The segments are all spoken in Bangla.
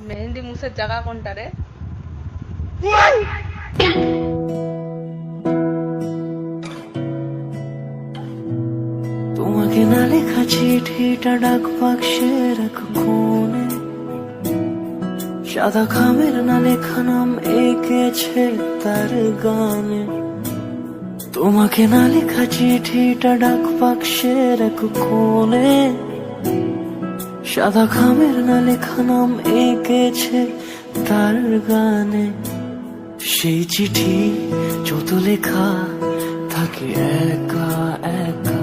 মেহেন্দি মুছের জায়গা কোনটা রে? তোমাকে না লেখা চিঠিটা ডাক বাক্সের এক কোণে, সাদা খামের না লেখা নাম এঁকেছে তার গানে। তোমাকে না লেখা চিঠিটা ডাক বাক্সের এক কোণে, সাদা খামের না লেখা নাম এঁকেছে তার গানে। সেই চিঠি যত লেখা থাকে একা একা,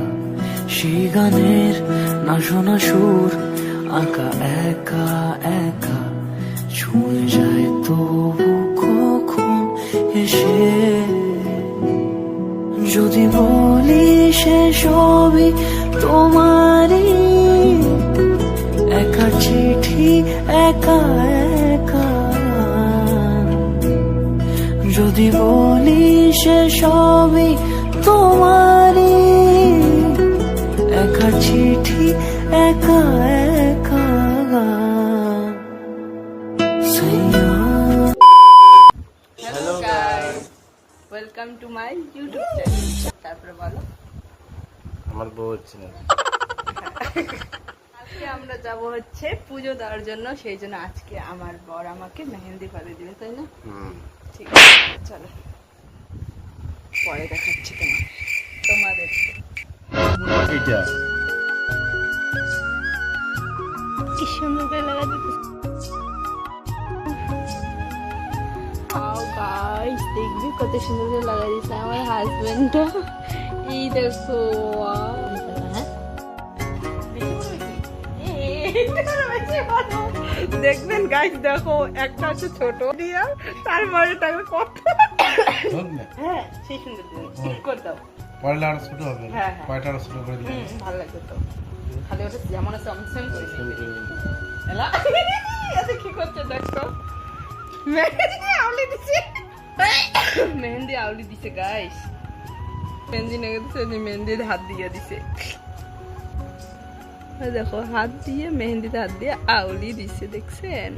সেই গানের না শোনা সুর আঁকা একা একা, ছুঁয়ে যায় তবু কখন এসে। যদি বলি সে সবই তোমারই, একা চিঠি একা একা। যদি বলি সে সবই তোমারই, একা চিঠি একা একা। Hello guys, welcome to my YouTube channel. তারপরে বলো, আমার বউ হচ্ছে না। আজকে আমরা যাব হচ্ছে পুজো দেওয়ার জন্য, সেই জন্য আজকে আমার বর আমাকে মেহেন্দি করে দিবে, তাই না? ঠিক আছে, চলো পরে দেখাচ্ছি তোমাদের। এটা কি সুন্দর করে লাগা দিতে। গাইস দেখবি কত সুন্দর করে লাগাই দিচ্ছে আমার হাজবেন্ডটা। এই দেখো, দেখবেন গাইস, দেখো একটা হচ্ছে ছোট দিয়া, তারপরে তাকে কত হ্যাঁ সেই সুন্দর করে দাও। পরে আরো ছোট হবে। হ্যাঁ, কয়টা আরো ছোট করে দিলে ভালো লাগবে তো। খালি ওটা যেমন আছে অমসেম করে এলা এত কি করছে দেখো। মেহেন্দি আউলি দিছে, মেহেন্দি আউলি দিছে গাইস। মেহেন্দি নেগে দিছে, মেহেন্দিতে হাত দিয়ে দিছে। দেখো হাত দিয়ে মেহেন্দিতে হাত দিয়ে আউলি দিছে, দেখছেন?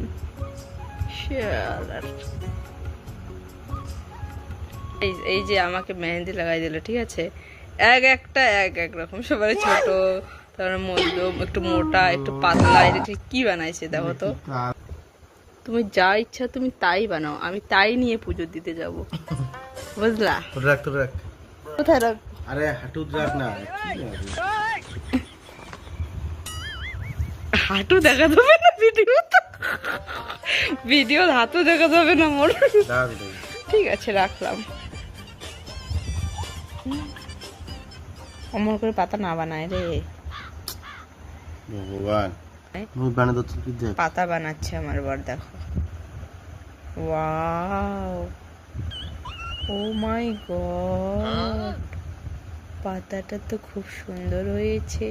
এই যে আমাকে মেহেন্দি লাগাই দিল, ঠিক আছে? একটা এক রকম, সবাই ছোট, তারপর মধ্যম, একটু মোটা, একটু পাতলা। এটা ঠিক কি বানাইছে দেখো তো। তুমি যা ইচ্ছা তুমি তাই বানাও, আমি তাই নিয়ে পুজো দিতে যাব, বুঝলা? রাখ তো রাখ। কোথায় রাখ? আরে হাঁটু রাখ না, হাঁটু দেখা যাবে না ভিডিও, ভিডিও হাঁটু দেখা যাবে না মোর। ঠিক আছে রাখলাম। অমন করে পাতা না বানায় রে ভগবান। মুই বানা দত কি দেখ, পাতা বানাচ্ছে আমার বর, দেখো। ওয়াও, ও মাই গড, পাতাটা তো খুব সুন্দর হয়েছে।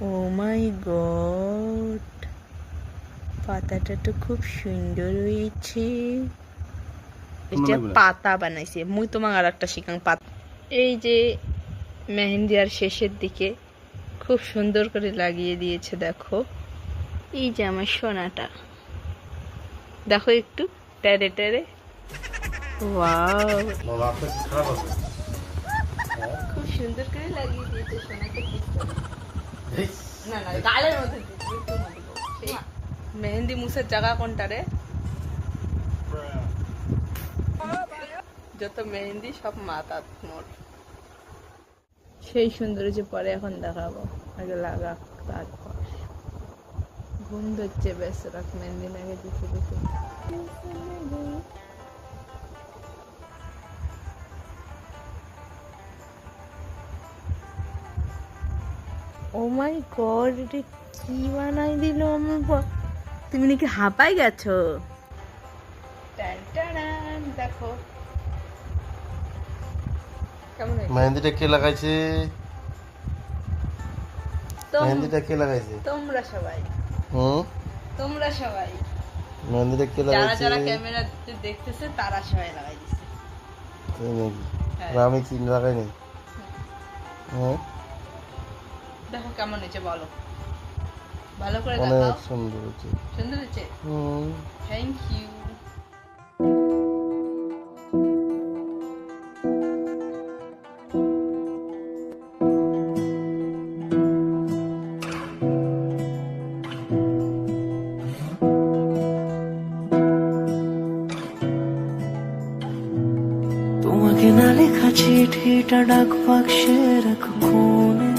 ও মাই গড, পাতাটা তো খুব সুন্দর হয়েছে। এটা পাতা বানাইছে। মুই তোমাকে আর একটা শিখাং পাতা। এই যে মেহেন্দি আর শেষের দিকে খুব সুন্দর করে লাগিয়ে দিয়েছে, দেখো। এই যে আমার সোনাটা, দেখো একটু টেরে টেরে। ওয়াও, খুব সুন্দর করে লাগিয়ে দিয়েছে সোনাটা। না না, গালের মধ্যে মেহেন্দি মুছের জায়গা কোনটা রে? যত মেহেন্দি সব মাথা মোর। সেই সুন্দর যে পরে এখন দেখাবো, আগে লাগা, তারপর গন্ধ হচ্ছে বেশ। রাখ, মেহেন্দি লাগে দিতে দিতে। ও মাই গড, এটা কি বানাই দিল আমার বর। তুমি নাকি হাঁপাই গেছো। দেখো কেমন হয়েছে? মেহেন্দিটা কে লাগাইছে? মেহেন্দিটা কে লাগাইছে? তোমরা সবাই, তোমরা সবাই, মেহেন্দিটা কে যারা লাগাইছে? যারা ক্যামেরাতে দেখতেছে তারা সবাই লাগাই দিছে। আমি কি লাগাইনি? হুম, দেখো কেমন হয়েছে বলো, ভালো করে অনেক দেখাও। সুন্দর হয়েছে। সুন্দর হয়েছে, হুম, থ্যাংক ইউ। তোমাকে না লেখা চিঠিটা ডাক বাক্সে রাখো কোণে,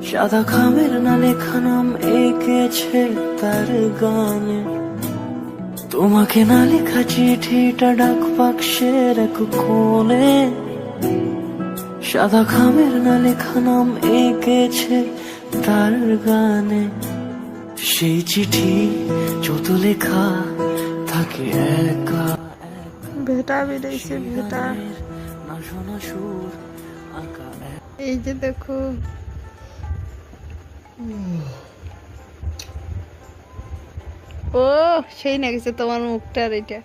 সাদা খামের না লেখা নাম এঁকেছে তার গানে। তোমাকে না লেখা চিঠিটা ডাক বাক্সে রাখো কোণে, সাদা খামের না লেখা নাম এঁকেছে তার গানে। সেই চিঠি যত লেখা থাকে একা, ভেটা বেরিয়েছে, ভেটা। না শোনা সুর আঁকা এই যে দেখো, ও সেই না গেছে তোমার মুখটার এটা।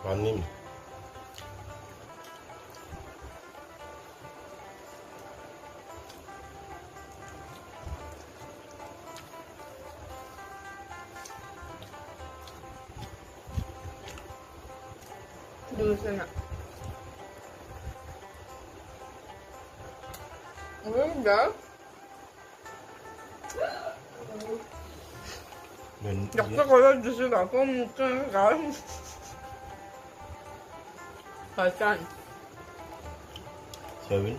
পানি না 약간 걸어주시라고 묵은가 발산. সয়াবিন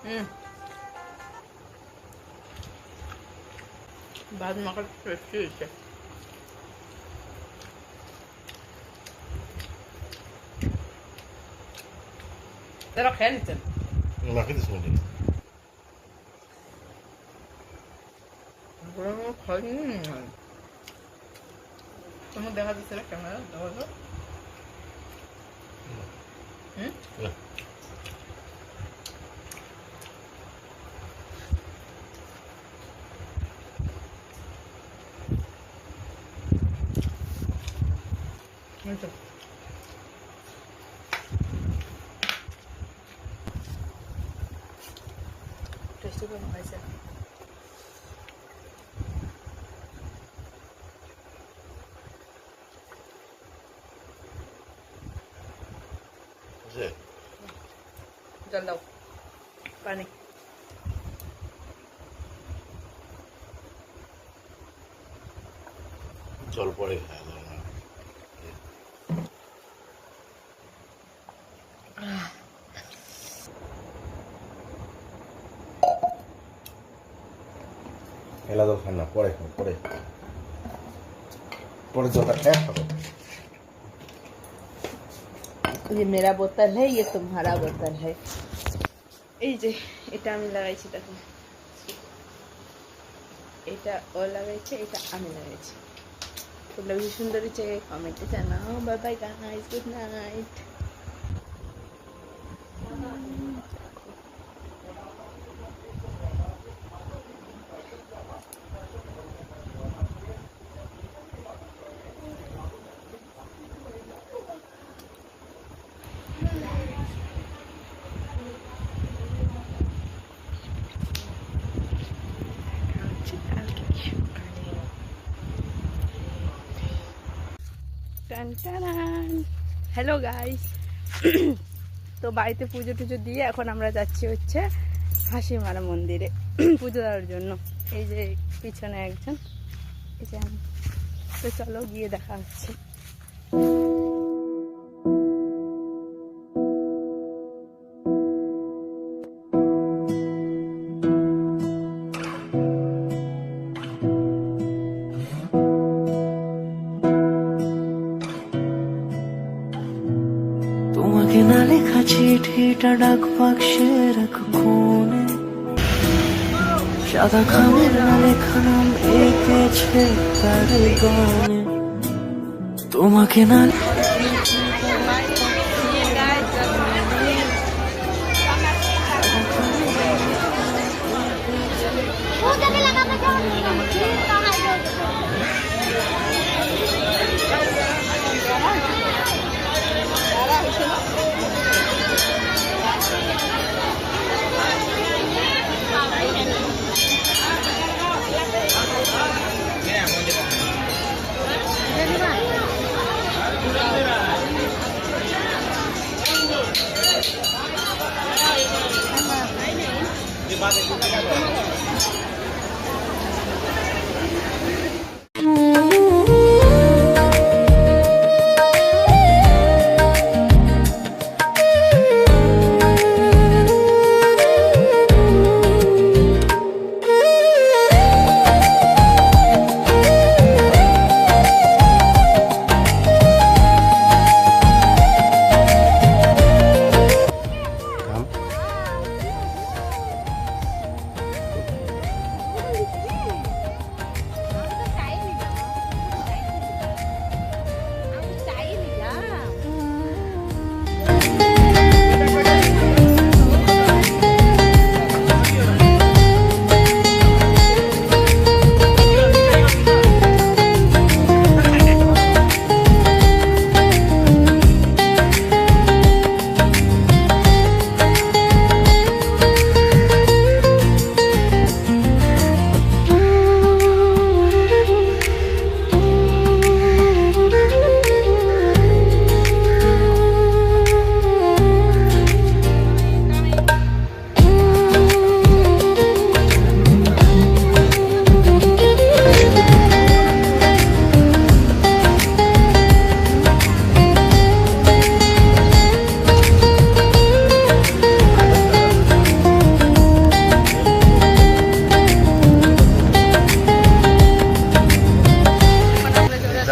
응. 마지막에 뺄수 있게. 내가 괜찮. মাকে দিস না 그러면 거의 너무 내가 드시라 괜찮아요? 넣어서? 응? না 그렇죠. টেস্টি করে হয়েছে। বুঝলে জল দাও, পানি। জল পরে খায় না খেলা তো খান না পরে খাও পরে পরে জলটা খেয়ে খাবো ये मेरा बोतल है, ये तुम्हारा बोतल है। এই যে এটা আমি লাগাইছি, দেখো এটা ও লাগাইছে, এটা আমি লাগাইছি। তোমরা বেশি সুন্দর হয়েছে কমেন্টে জানাও। Bye bye guys, good night. Hello guys, তো বাড়িতে পুজো টুজো দিয়ে এখন আমরা যাচ্ছি হচ্ছে হাসিমারা মন্দিরে পুজো দেওয়ার জন্য। এই যে পিছনে একজন, এই যে আমি। তো চলো গিয়ে দেখা হচ্ছে। তোমাকে না লেখা চিঠিটা ডাক বাক্সে রাখো কোণে, সাদা খামের না লেখা নাম এঁকেছে তার গানে। তোমাকে না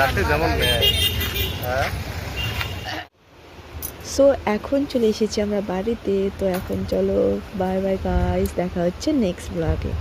যাকে যেমন নেয় হ্যাঁ সো এখন চলে এসেছি আমরা বাড়িতে, তো এখন চলো বাই বাই গাইস, দেখা হচ্ছে নেক্সট ব্লগে।